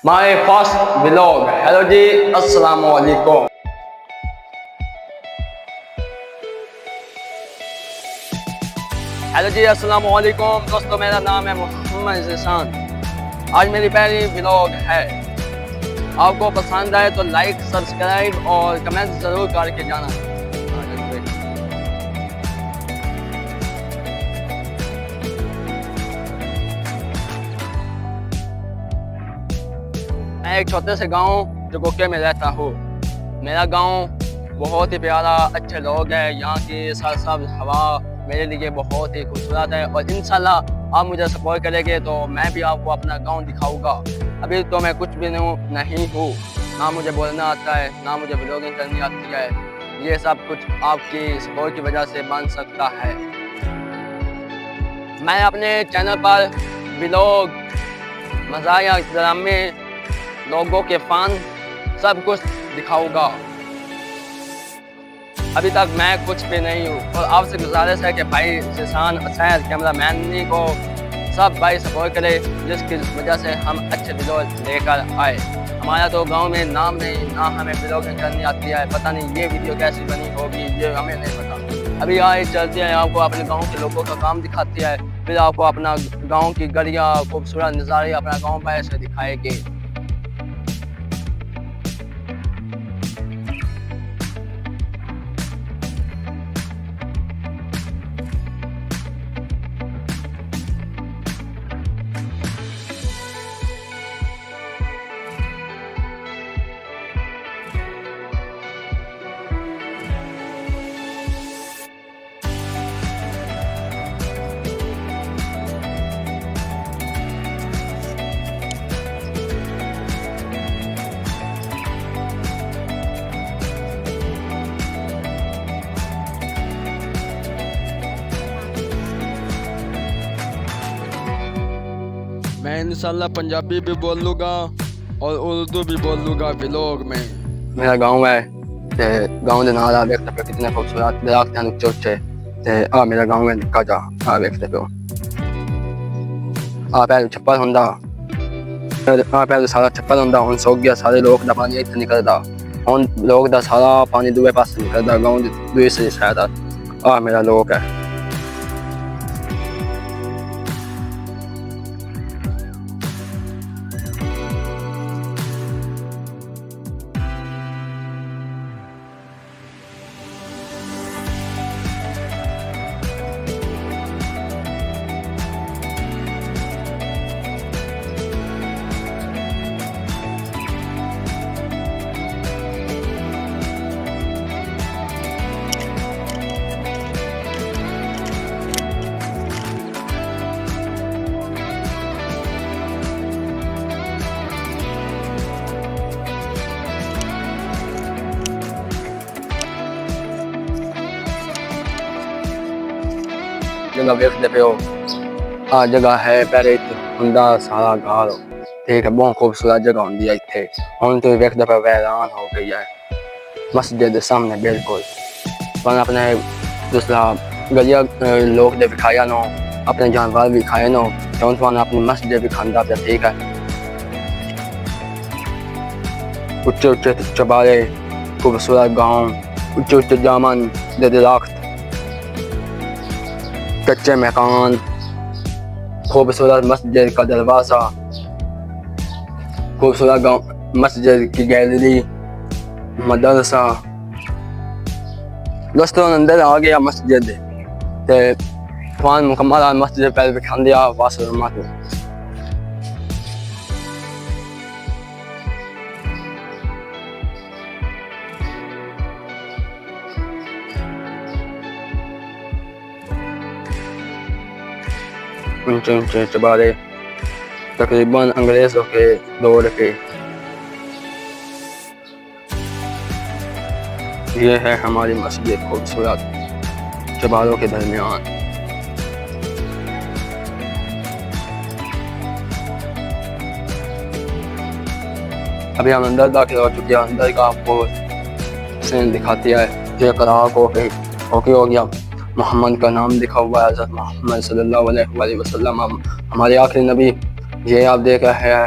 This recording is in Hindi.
My first vlog. Hello जी, अस्सलाम वालेकुम. हेलो जी, अस्सलाम वालेकुम दोस्तों, मेरा नाम है मोहम्मद ज़ीशान. आज मेरी पहली व्लॉग है. आपको पसंद आए तो लाइक, सब्सक्राइब और कमेंट ज़रूर करके जाना. मैं एक छोटे से गांव जगोके में रहता हूँ. मेरा गांव बहुत ही प्यारा, अच्छे लोग हैं. यहाँ की सरसब्ज़ हवा मेरे लिए बहुत ही खूबसूरत है और इंशाल्लाह आप मुझे सपोर्ट करेंगे तो मैं भी आपको अपना गांव दिखाऊंगा. अभी तो मैं कुछ भी नहीं हूँ, ना मुझे बोलना आता है, ना मुझे ब्लॉगिंग करनी आती है. ये सब कुछ आपकी सपोर्ट की वजह से बन सकता है. मैं अपने चैनल पर ब्लॉग, मज़ाहिया, ड्रामे, लोगों के फन सब कुछ दिखाऊंगा. अभी तक मैं कुछ भी नहीं हूँ और आपसे गुजारिश है कि भाई ज़ीशान सैर कैमरामैन को सब भाई सपोर्ट करे, जिसकी वजह से हम अच्छे व्लॉग लेकर आए. हमारा तो गांव में नाम नहीं, ना हमें व्लॉगिंग करनी आती है. पता नहीं ये वीडियो कैसी बनी होगी, ये हमें नहीं पता. अभी आए चलते हैं, आपको अपने गांव के लोगों का काम दिखाती है, फिर आपको अपना गांव की गलियाँ, खूबसूरत नज़ारे अपना गाँव पर ऐसे दिखाएंगे. मैं इंशाल्लाह पंजाबी भी बोल लूँगा और उर्दू भी बोल लूँगा व्लॉग में. मेरा गांव है ते गांव के नाल आ देखते पे कितने खूबसूरत दरख्त हैं उच्चे उच्चे. ते आ मेरा गांव है निक्का जा, आ देखते पे आ पहले छप्पर हुंदा, आ पहले सारा छप्पर हुंदा. हुन सोक गया, सारे लोग दा पानी इत्थे निकलदा. हुन लोग दा सारा पानी दूए पासे निकलदा, गांव दे दूसरी साइड. आ मेरा लोग है. जगह वेखते पे हो, आ जगह है पहले हुंदा सारा गाल. ठीक है, बहुत खूबसूरत जगह होंगी है इत्थे. हुन तो वेखते पे वैरान हो गई है. मस्जिद के सामने बिल्कुल पर अपने दूसरा गलिया लोग दे दिखाया नो, अपने जानवर भी खाए नो, तो उन अपनी मस्जिद भी खांदा पे. ठीक है, उच्चे उच्चे चबारे, खूबसूरत गाँव, उच्चे उच्चे जामन दे दरख्त, कच्चे मकान, खूबसूरत मस्जिद का दरवाज़ा, खूबसूरत गाँव, मस्जिद की गैलरी, मदरसा. दोस्तों अंदर आ गया मस्जिद ते फान मुकम्मल मस्जिद पहले दिखा दिया वासुरमा को. ऊंचे ऊंचे चबारे तकरीबन अंग्रेज़ों के दौर के. ये है हमारी मस्जिद खूबसूरत चबारों के दरमियान. अभी हम अंदर दाखिल हो चुके हैं. अंदर का आपको सीन दिखाती है. ये करा को हो गया, मोहम्मद का नाम लिखा हुआ है, हज़रत मोहम्मद सल्लल्लाहु अलैहि वसल्लम हमारे आखिरी नबी. ये आप देख रहे हैं